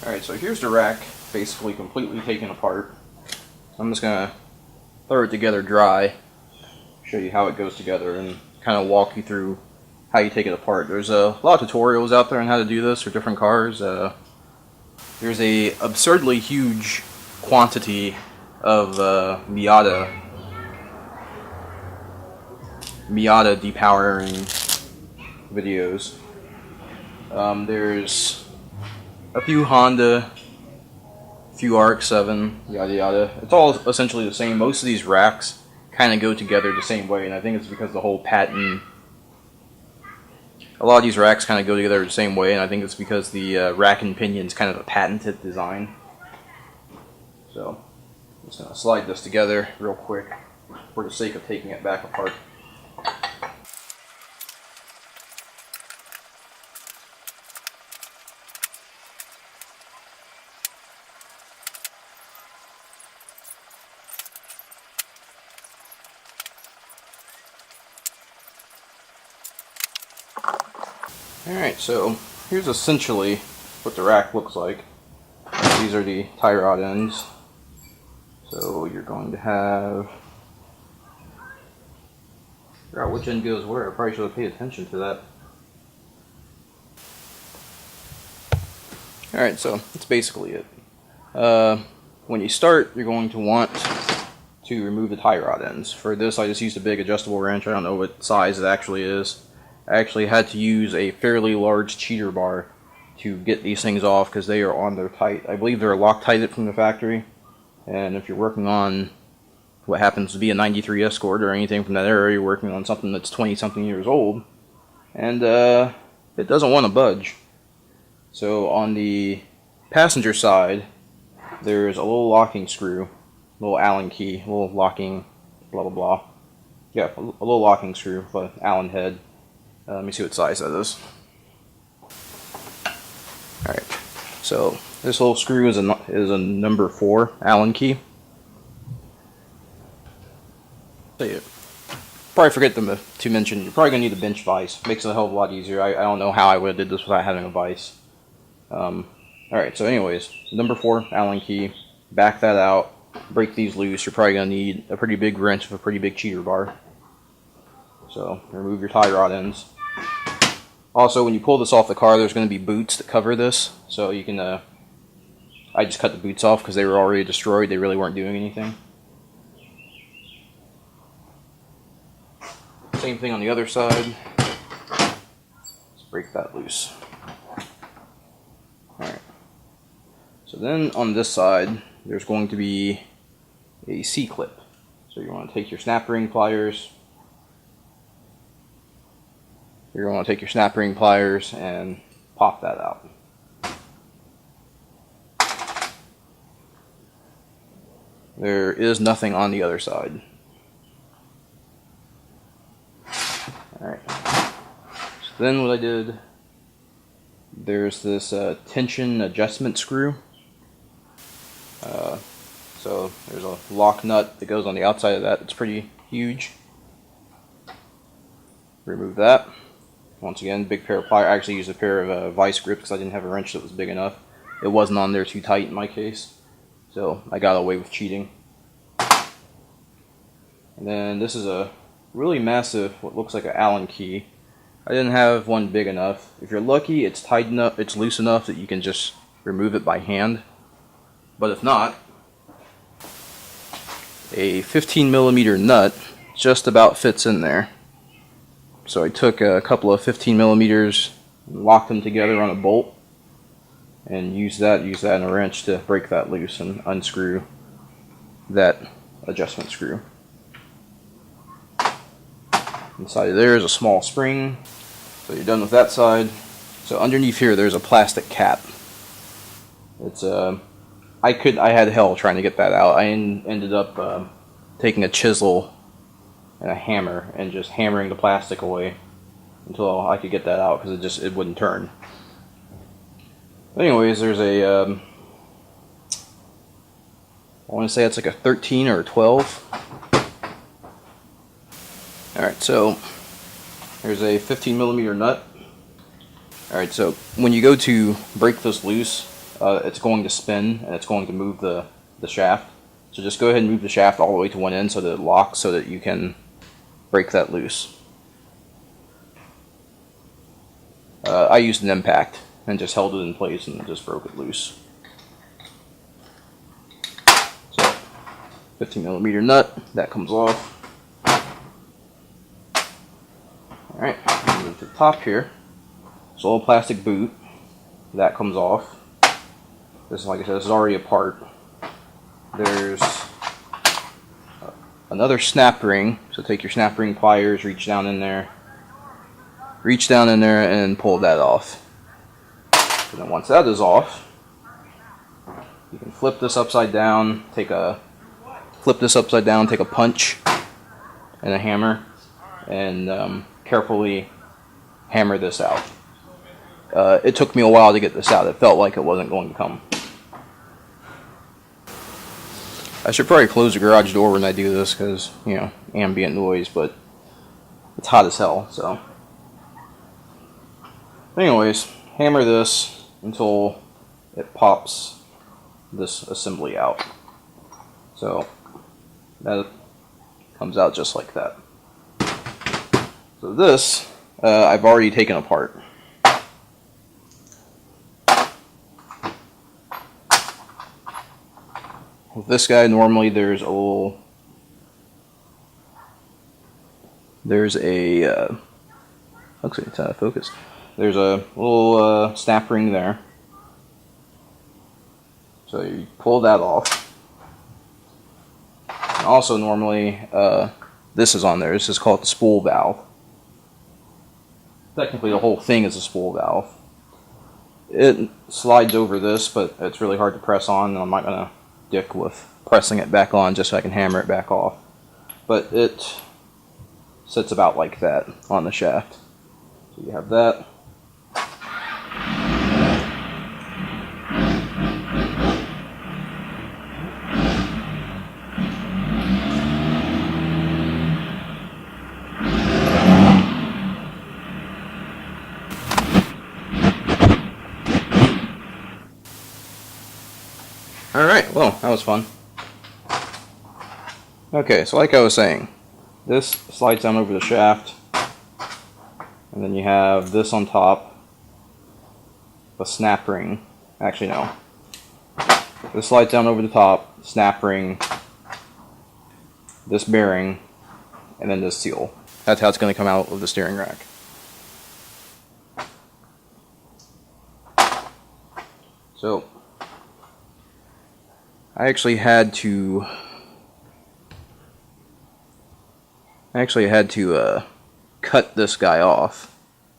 Alright, so here's the rack, basically completely taken apart. I'm just going to throw it together dry, show you how it goes together, and kind of walk you through how you take it apart. There's a lot of tutorials out there on how to do this for different cars. There's a absurdly huge quantity of Miata depowering videos. There's a few Honda, a few RX-7, yada yada. It's all essentially the same. Most of these racks kind of go together the same way, and I think it's because the whole patent. A lot of these racks kind of go together the same way, and I think it's because the rack and pinion is kind of a patented design. So, I'm just going to slide this together real quick for the sake of taking it back apart. Alright, so here's essentially what the rack looks like. These are the tie rod ends. So you're going to have... I forgot which end goes where. I probably should have paid attention to that. Alright, so that's basically it. When you start, you're going to want to remove the tie rod ends. For this, I just used a big adjustable wrench. I don't know what size it actually is. I actually had to use a fairly large cheater bar to get these things off because they are on there tight. I believe they're Loctited from the factory, and if you're working on what happens to be a 93 Escort or anything from that area, you're working on something that's 20-something years old, and it doesn't want to budge. So on the passenger side, there's a little locking screw, a little Allen key, a little locking blah blah blah. Yeah, a little locking screw with an Allen head. Let me see what size that is. Alright, so this little screw is a number 4 Allen key. So probably forget to mention, you're probably going to need a bench vise. Makes it a hell of a lot easier. I don't know how I would have did this without having a vise. Alright, so anyways, number 4 Allen key. Back that out. Break these loose. You're probably going to need a pretty big wrench with a pretty big cheater bar. So remove your tie rod ends. Also, when you pull this off the car, there's going to be boots that cover this, so you can, I just cut the boots off because they were already destroyed, they really weren't doing anything. Same thing on the other side. Let's break that loose. Alright. So then on this side, there's going to be a C-clip. So you want to take your snap ring pliers. You're going to take your snap ring pliers and pop that out. There is nothing on the other side. Alright. So then what I did, there's this tension adjustment screw. So there's a lock nut that goes on the outside of that. It's pretty huge. Remove that. Once again, big pair of pliers. I actually used a pair of vice grips because I didn't have a wrench that was big enough. It wasn't on there too tight in my case, so I got away with cheating. And then this is a really massive, what looks like an Allen key. I didn't have one big enough. If you're lucky, it's tight enough, it's loose enough that you can just remove it by hand. But if not, a 15mm nut just about fits in there. So I took a couple of 15mm, locked them together on a bolt, and used that in a wrench to break that loose and unscrew that adjustment screw. Inside of there is a small spring. So you're done with that side. So underneath here there's a plastic cap. It's I had hell trying to get that out. I ended up taking a chisel and a hammer and just hammering the plastic away until I could get that out because it wouldn't turn. Anyways, there's a I want to say it's like a 13 or a 12. Alright, so there's a 15mm nut. Alright, so when you go to break this loose, it's going to spin and it's going to move the shaft. So just go ahead and move the shaft all the way to one end so that it locks, so that you can break that loose. I used an impact and just held it in place and just broke it loose. So 15mm nut, that comes off. Alright, move to the top here. It's a little plastic boot, that comes off. This, like I said, this is already apart. There's another snap ring, so take your snap ring pliers, reach down in there and pull that off. And then once that is off, you can flip this upside down, take a punch and a hammer, and carefully hammer this out. It took me a while to get this out. It felt like it wasn't going to come. I should probably close the garage door when I do this because, you know, ambient noise, but it's hot as hell, so. Anyways, hammer this until it pops this assembly out. So that comes out just like that. So this, I've already taken apart. With this guy, normally there's a little, looks like it's out of focus. There's a little snap ring there. So you pull that off. And also normally, this is on there. This is called the spool valve. Technically the whole thing is a spool valve. It slides over this, but it's really hard to press on, and I'm not going to dick with pressing it back on just so I can hammer it back off. But it sits about like that on the shaft. So you have that. Alright, well, that was fun. Okay, so like I was saying, this slides down over the shaft, and then you have this on top, a snap ring. Actually, no. This slides down over the top, snap ring, this bearing, and then this seal. That's how it's going to come out of the steering rack. So, I actually had to cut this guy off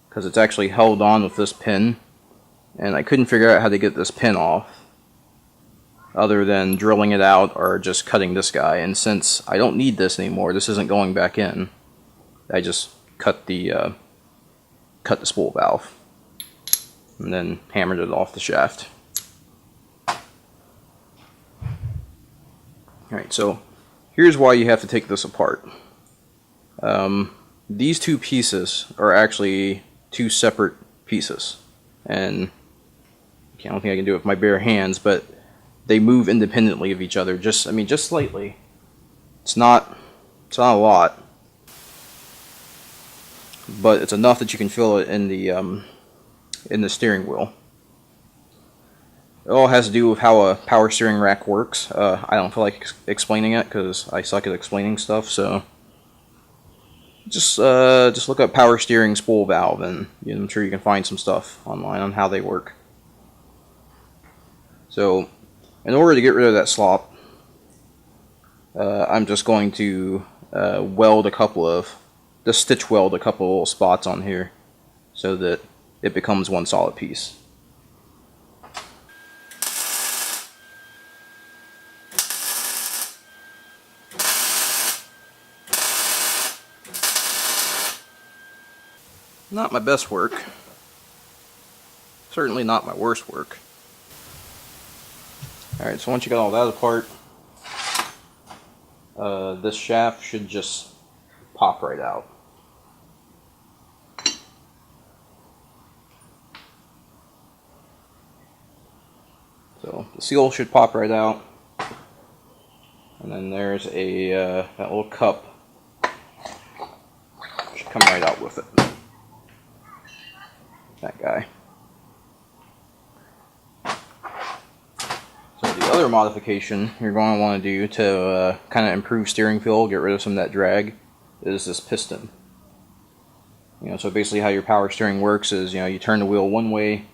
because it's actually held on with this pin, and I couldn't figure out how to get this pin off other than drilling it out or just cutting this guy. And since I don't need this anymore, this isn't going back in, I just cut the spool valve and then hammered it off the shaft. Alright, so here's why you have to take this apart. These two pieces are actually two separate pieces, and I don't think I can do it with my bare hands, but they move independently of each other. Just slightly. It's not a lot, but it's enough that you can feel it in the steering wheel. It all has to do with how a power steering rack works. I don't feel like explaining it because I suck at explaining stuff, so just look up power steering spool valve, and I'm sure you can find some stuff online on how they work. So, in order to get rid of that slop, I'm just going to stitch weld a couple of little spots on here so that it becomes one solid piece. Not my best work. Certainly not my worst work. Alright, so once you got all that apart, this shaft should just pop right out. So the seal should pop right out, and then there's a that little cup should come right out with it. That guy. So the other modification you're going to want to do to kind of improve steering feel, get rid of some of that drag, is this piston. So basically how your power steering works is, you turn the wheel one way,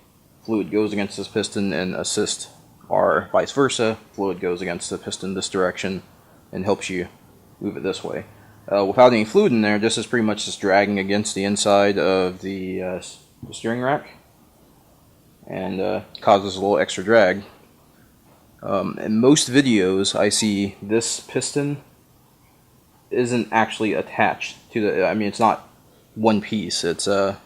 fluid goes against this piston and assist, or vice versa, fluid goes against the piston this direction and helps you move it this way. Without any fluid in there, this is pretty much just dragging against the inside of the steering rack and causes a little extra drag. In most videos I see this piston isn't actually attached to the, it's not one piece, it's kind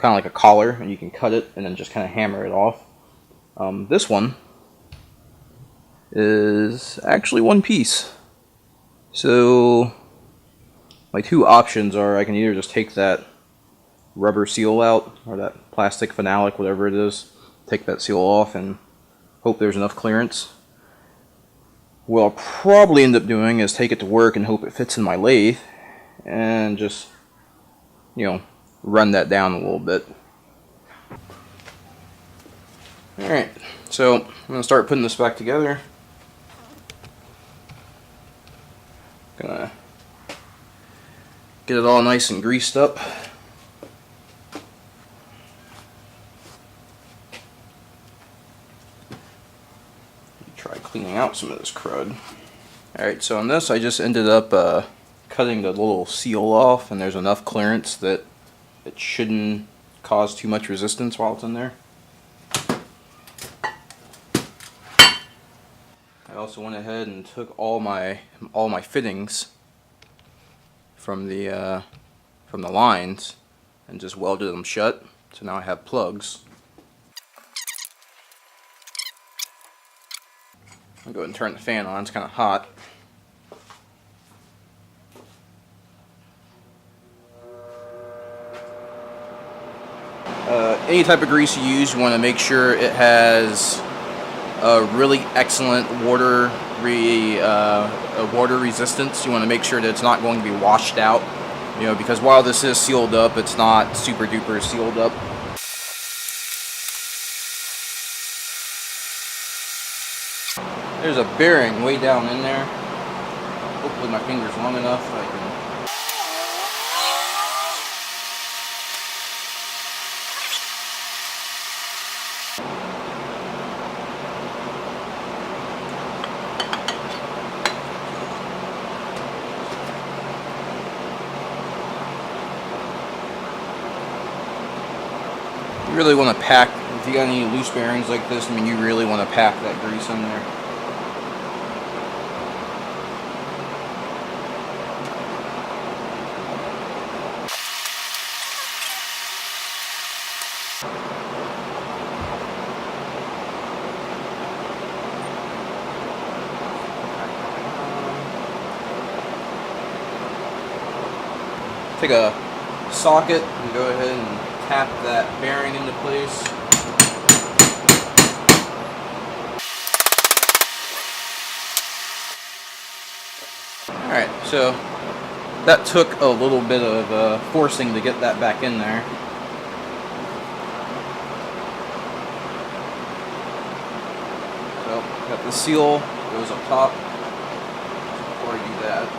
of like a collar, and you can cut it and then just kind of hammer it off. This one is actually one piece. So my two options are, I can either just take that rubber seal out, or that plastic phenolic, whatever it is, take that seal off and hope there's enough clearance. What I'll probably end up doing is take it to work and hope it fits in my lathe, and just, run that down a little bit. Alright, so I'm going to start putting this back together. Gonna get it all nice and greased up. Try cleaning out some of this crud. Alright, so on this I just ended up cutting the little seal off, and there's enough clearance that it shouldn't cause too much resistance while it's in there. I also went ahead and took all my fittings from the lines and just welded them shut. So now I have plugs. I'll go ahead and turn the fan on. It's kind of hot. Any type of grease you use, you want to make sure it has a really excellent water resistance. You want to make sure that it's not going to be washed out, because while this is sealed up, it's not super duper sealed up. There's a bearing way down in there. Hopefully my finger's long enough so I can. You really want to pack, if you got any loose bearings like this, you really want to pack that grease in there. Take a socket and go ahead and tap that bearing into place. Alright, so that took a little bit of forcing to get that back in there. So, got the seal, goes up top. Before I do that,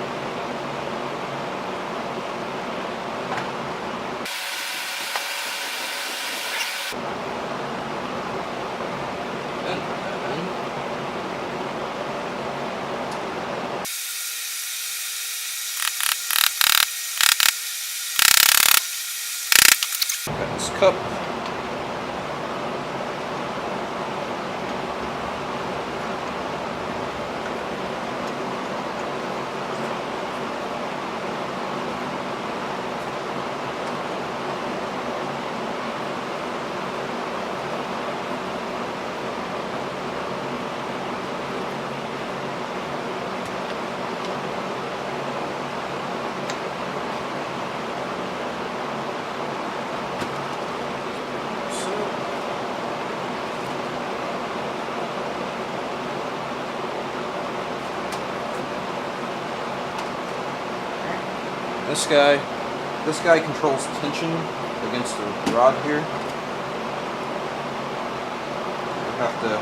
got this cup. This guy controls tension against the rod here. You have to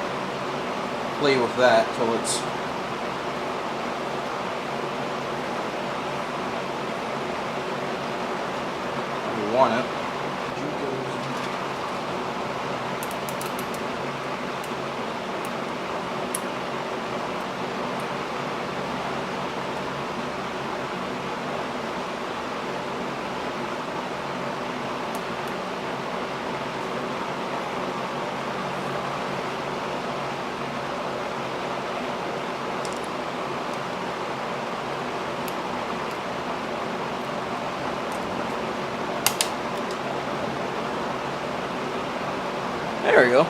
play with that till it's where you want it. There we go.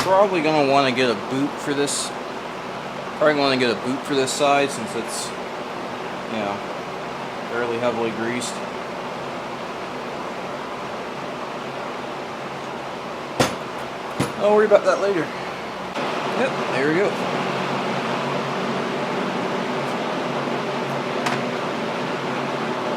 Probably gonna want to get a boot for this. Probably want to get a boot for this side since it's, you know, fairly heavily greased. I'll worry about that later. Yep, there we go.